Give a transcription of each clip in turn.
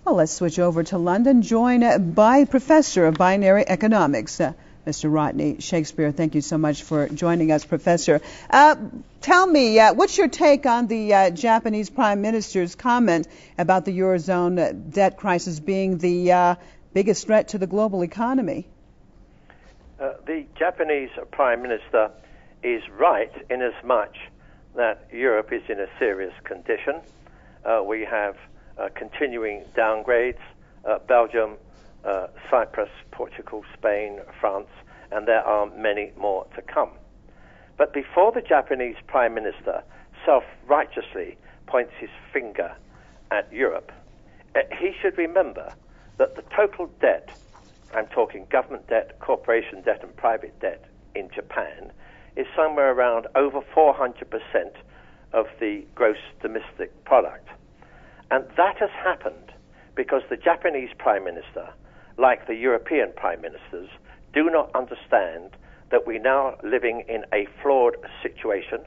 Well, let's switch over to London, joined by Professor of Binary Economics, Mr. Rodney Shakespeare. Thank you so much for joining us, Professor. Tell me, what's your take on the Japanese Prime Minister's comment about the eurozone debt crisis being the biggest threat to the global economy? The Japanese Prime Minister is right in as much that Europe is in a serious condition. We have continuing downgrades, Belgium, Cyprus, Portugal, Spain, France, and there are many more to come. But before the Japanese Prime Minister self-righteously points his finger at Europe, he should remember that the total debt, I'm talking government debt, corporation debt and private debt in Japan, is somewhere around over 400% of the gross domestic product. And that has happened because the Japanese Prime Minister, like the European Prime Ministers, do not understand that we're now living in a flawed situation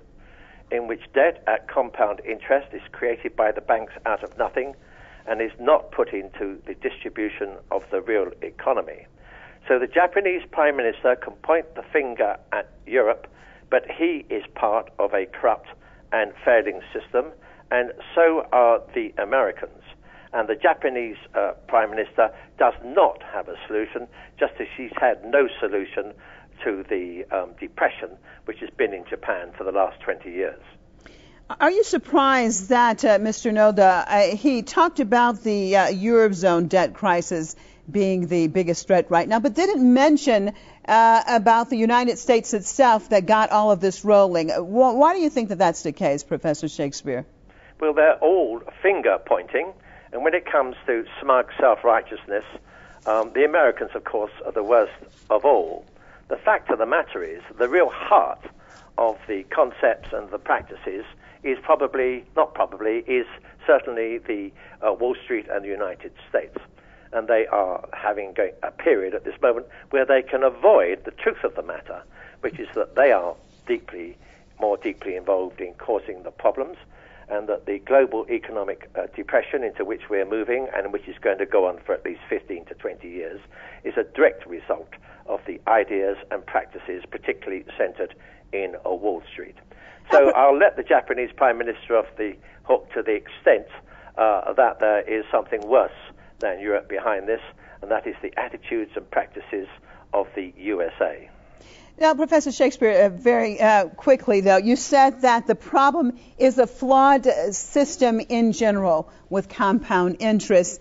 in which debt at compound interest is created by the banks out of nothing and is not put into the distribution of the real economy. So the Japanese Prime Minister can point the finger at Europe, but he is part of a corrupt and failing system, and so are the Americans. And the Japanese Prime Minister does not have a solution, just as she's had no solution to the depression which has been in Japan for the last 20 years. Are you surprised that Mr. Noda, he talked about the eurozone debt crisis being the biggest threat right now, but didn't mention about the United States itself that got all of this rolling? Why do you think that that's the case, Professor Shakespeare? Well, they're all finger-pointing, and when it comes to smug self-righteousness, the Americans, of course, are the worst of all. The fact of the matter is, the real heart of the concepts and the practices is certainly the Wall Street and the United States. And they are having a period at this moment where they can avoid the truth of the matter, which is that they are more deeply involved in causing the problems, and that the global economic depression into which we're moving, and which is going to go on for at least 15 to 20 years, is a direct result of the ideas and practices particularly centered in Wall Street. So I'll let the Japanese Prime Minister off the hook to the extent that there is something worse than Europe behind this, and that is the attitudes and practices of the USA. Now, Professor Shakespeare, very quickly, though, you said that the problem is a flawed system in general with compound interest.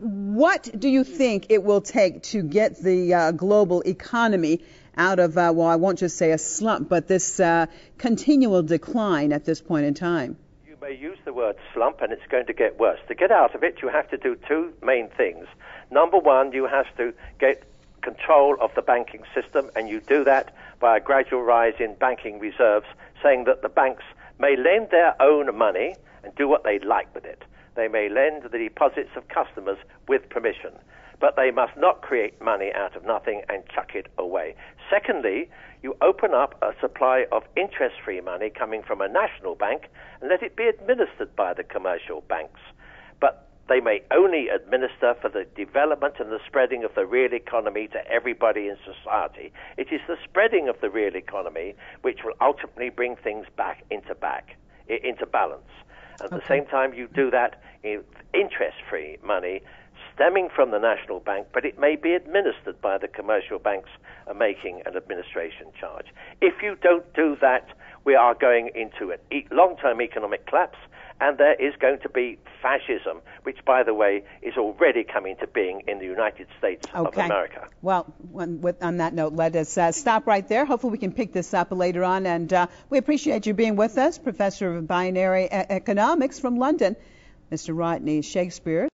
What do you think it will take to get the global economy out of, well, I won't just say a slump, but this continual decline at this point in time? You may use the word slump, and it's going to get worse. To get out of it, you have to do two main things. Number one, you have to get control of the banking system, and you do that by a gradual rise in banking reserves, saying that the banks may lend their own money and do what they like with it. They may lend the deposits of customers with permission, but they must not create money out of nothing and chuck it away. Secondly, you open up a supply of interest-free money coming from a national bank and let it be administered by the commercial banks. But they may only administer for the development and the spreading of the real economy to everybody in society. It is the spreading of the real economy which will ultimately bring things back into balance. At the same time, you do that in interest-free money stemming from the national bank, but it may be administered by the commercial banks making an administration charge. If you don't do that, we are going into a long-term economic collapse, and there is going to be fascism, which, by the way, is already coming to being in the United States of America. Well, on that note, let us stop right there. Hopefully we can pick this up later on, and we appreciate you being with us, Professor of Binary Economics from London, Mr. Rodney Shakespeare.